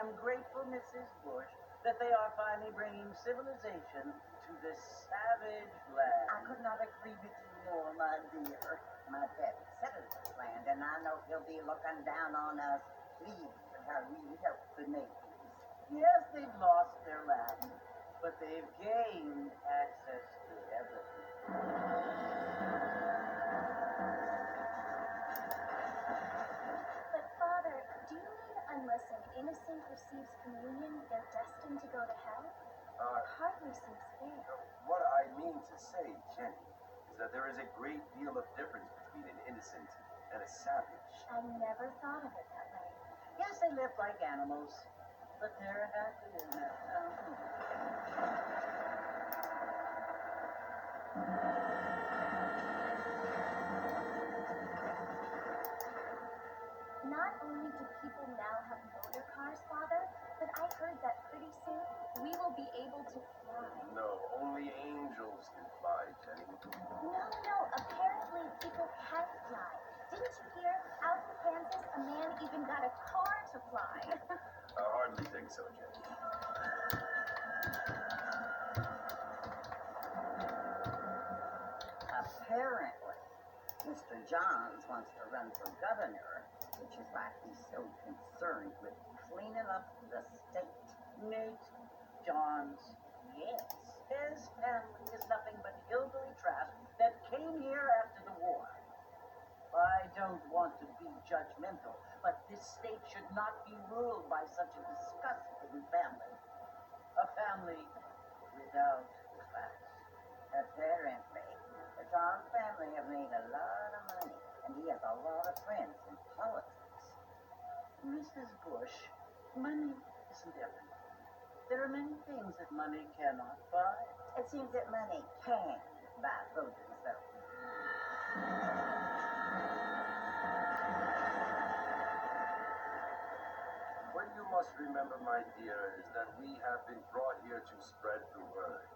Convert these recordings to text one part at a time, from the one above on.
am grateful, Mrs. Bush, that they are finally bringing civilization to this savage land. I could not agree with you more, my dear. My daddy settled this land, and I know he'll be looking down on us, pleased with how we help the natives. Yes, they've lost their land, but they've gained access to everything. Unless an innocent receives communion, they're destined to go to hell? Hardly seems fair. What I mean to say, Jenny, is that there is a great deal of difference between an innocent and a savage. I never thought of it that way. Yes, they live like animals, but they're happy in that. Not only do people now have motor cars, Father, but I heard that pretty soon we will be able to fly. No, only angels can fly, Jenny. No, apparently people can fly. Didn't you hear? Out in Kansas, a man even got a car to fly. I hardly think so, Jenny. Apparently, Mr. Johns wants to run for governor, which is why he's so concerned with cleaning up the state. Nate Johns. Yes. His family is nothing but hillbilly trash that came here after the war. I don't want to be judgmental, but this state should not be ruled by such a disgusting family. A family without class. Apparently, the Johns family have made a lot of money, and he has a lot of friends in politics. Mrs. Bush, money isn't everything. There are many things that money cannot buy. It seems that money can buy voters, though. What you must remember, my dear, is that we have been brought here to spread the word.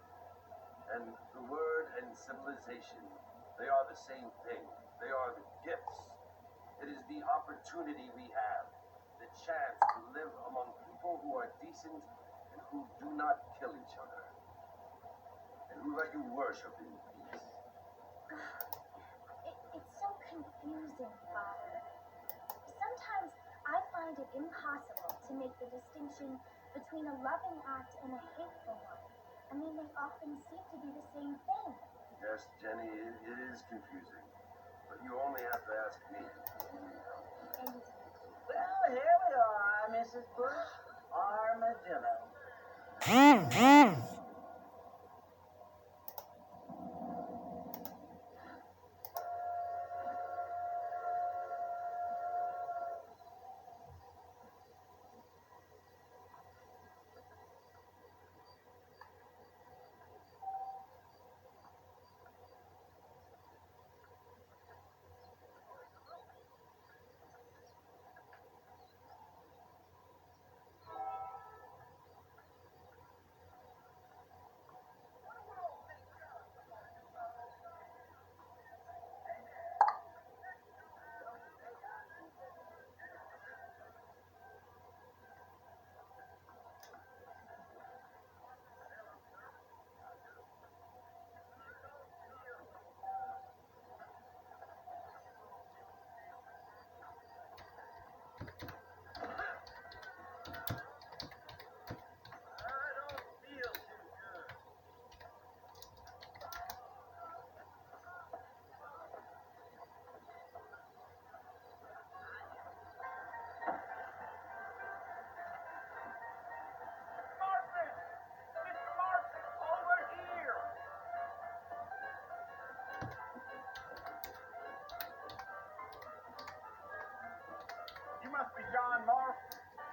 And the word and civilization, they are the same thing. They are the gifts. It is the opportunity we have, the chance to live among people who are decent and who do not kill each other, and who let you worship in peace. It's so confusing, Father. Sometimes I find it impossible to make the distinction between a loving act and a hateful one. I mean, they often seem to be the same thing. Yes, Jenny, it is confusing, but you only have to ask me. And Well, here we are, Mrs. Bush. Armadillo.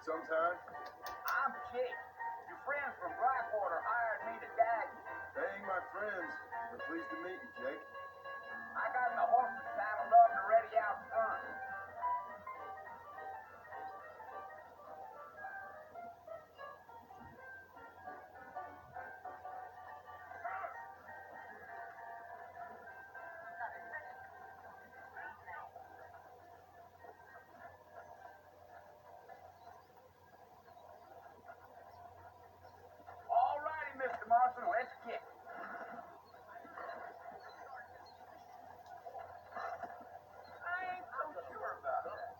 sometime? I'm Jake. Your friends from Blackwater hired me to guide you. They ain't my friends. We're pleased to meet you, Jake. I got my horses saddled up and ready out front. All righty, Mr. Marshall, let's kick. I ain't so sure about that.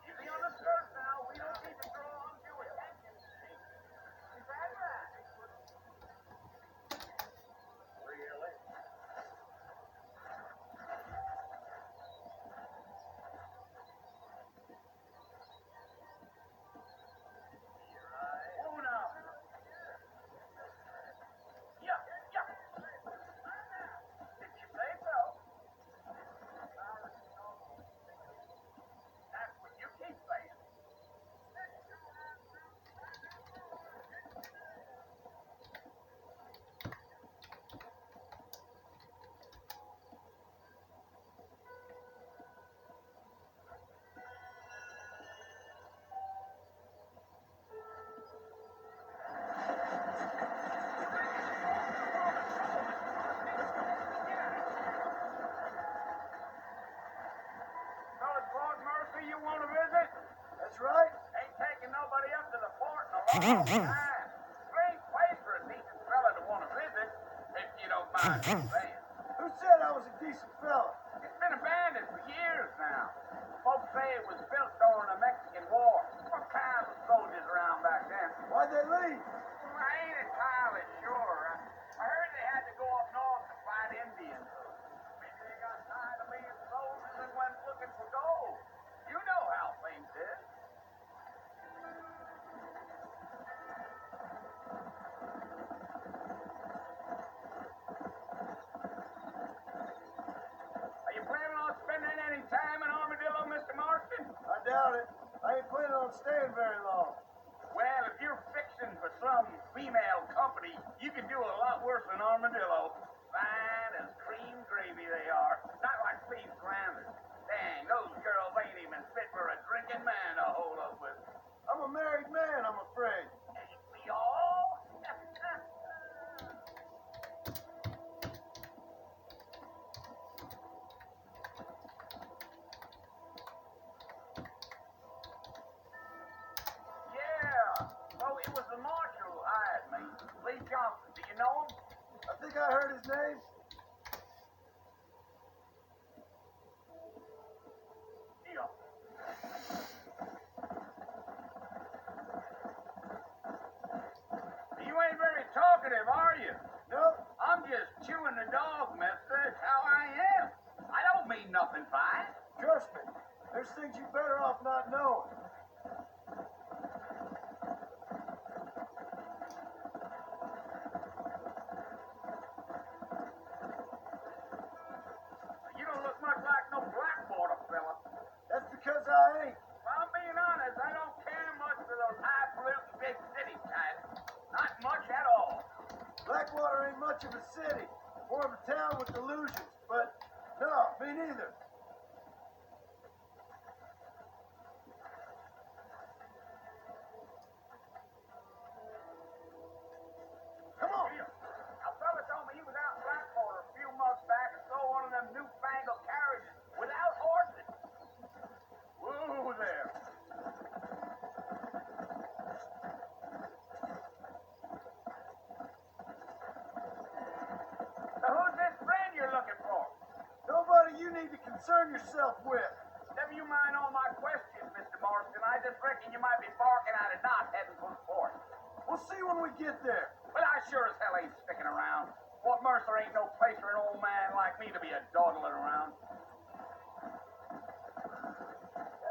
Easy on the skirt now. We don't need to draw undue attention. Is that right? Really? Oh, no. Yeah, yeah. If you say so. That's what you keep saying. So it's Lord Mercy you want to visit? That's right. Ain't taking nobody up to the fort in a long time. Great place for a decent fella to want to visit, if you don't mind me saying. Who said I was a decent fella? It's been abandoned for years now. Folks say it was built during the Mexican War. What kind of soldiers around back then? Why'd they leave? Well, I ain't entirely sure. I heard they had to go up north to fight Indians. Maybe they got tired of being soldiers and went looking for gold. You know how things is. Are you planning on spending any time in Armadillo, Mr. Marston? I doubt it. I ain't planning on staying very long. Well, if you're fixing for some female company, you can do a lot worse than Armadillo. Fine as cream gravy they are. Not like these granders. Dang, those girls ain't even fit for a drinking man to hold up with. I'm a married man, I'm afraid. Ain't we all? Yeah. Oh, it was the marshal who hired me. Lee Johnson. Do you know him? I think I heard his name. Yeah. You ain't very talkative, are you? No, I'm just chewing the dog, mister. It's how I am. I don't mean nothing by it. trust me. There's things you better off not knowing. You don't look much like no Blackwater fella. That's because I ain't. If I'm being honest, I don't care much for those highfalutin big city types. Not much at all. Blackwater ain't much of a city. More of a town with illusions. But no, me neither. Come on. A fella told me he was out in Blackwater a few months back and saw one of them newfangled carriages without horses. Whoa there. So who's this friend you're looking for? Nobody you need to concern yourself with. Never you mind all my questions, Mr. Marston. I just reckon you might be barking out a knot heading for the fort. We'll see when we get there. Well, I sure as hell ain't sticking around. Fort Mercer ain't no place for an old man like me to be a dawdling around.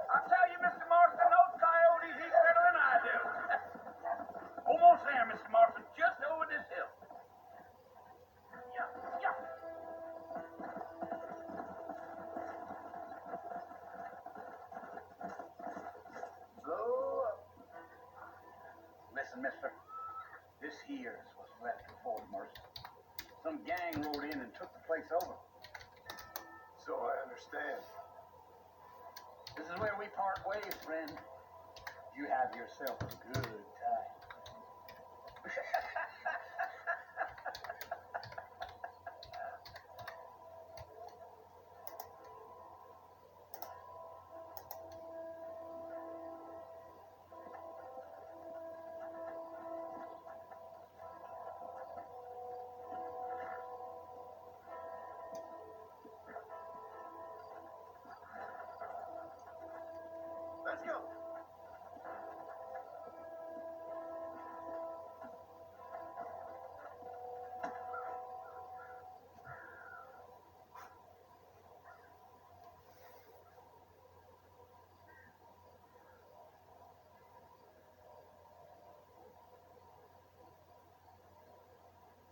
I'll tell you, Mr. Marston, those coyotes eat better than I do. Almost there, Mr. Marston, just over this hill. Yeah, yeah. Slow up. Listen, mister. This here is what's left of Fort Mercer. Some gang rode in and took the place over. So I understand. This is where we part ways, friend. You have yourself a good time. Let's go.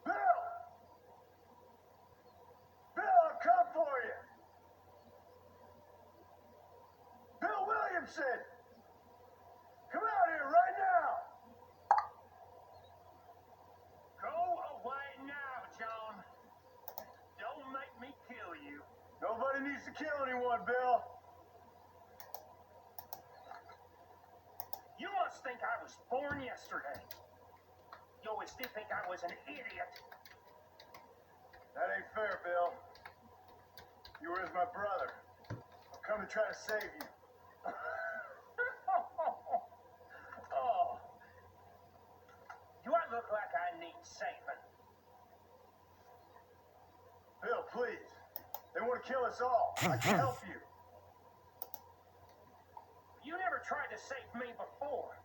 Bill! Bill, I've come for you! Bill Williamson! Come out here right now! Go away now, John. Don't make me kill you. Nobody needs to kill anyone, Bill. You must think I was born yesterday. You always did think I was an idiot. That ain't fair, Bill. You were as my brother. I've come to try to save you. Oh. Do I look like I need saving? Bill, please. They want to kill us all. I can help you. You never tried to save me before.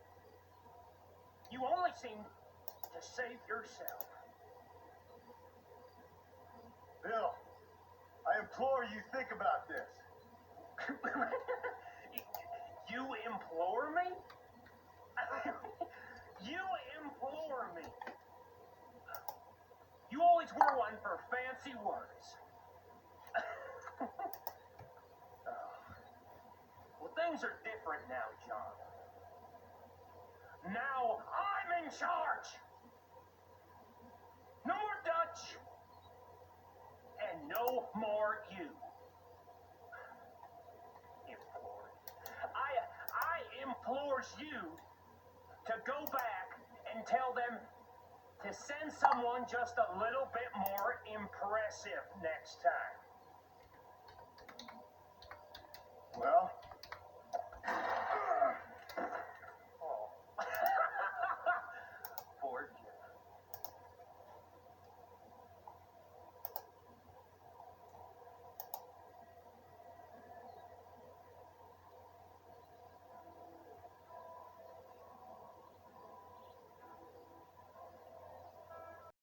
You only seem to save yourself. Bill, I implore you, think about this. You implore me? You implore me. You always were one for fancy words. Well, things are different now, John. Now I'm in charge. No more Dutch. And no more you. Implore. I implores you to go back and tell them to send someone just a little bit more impressive next time.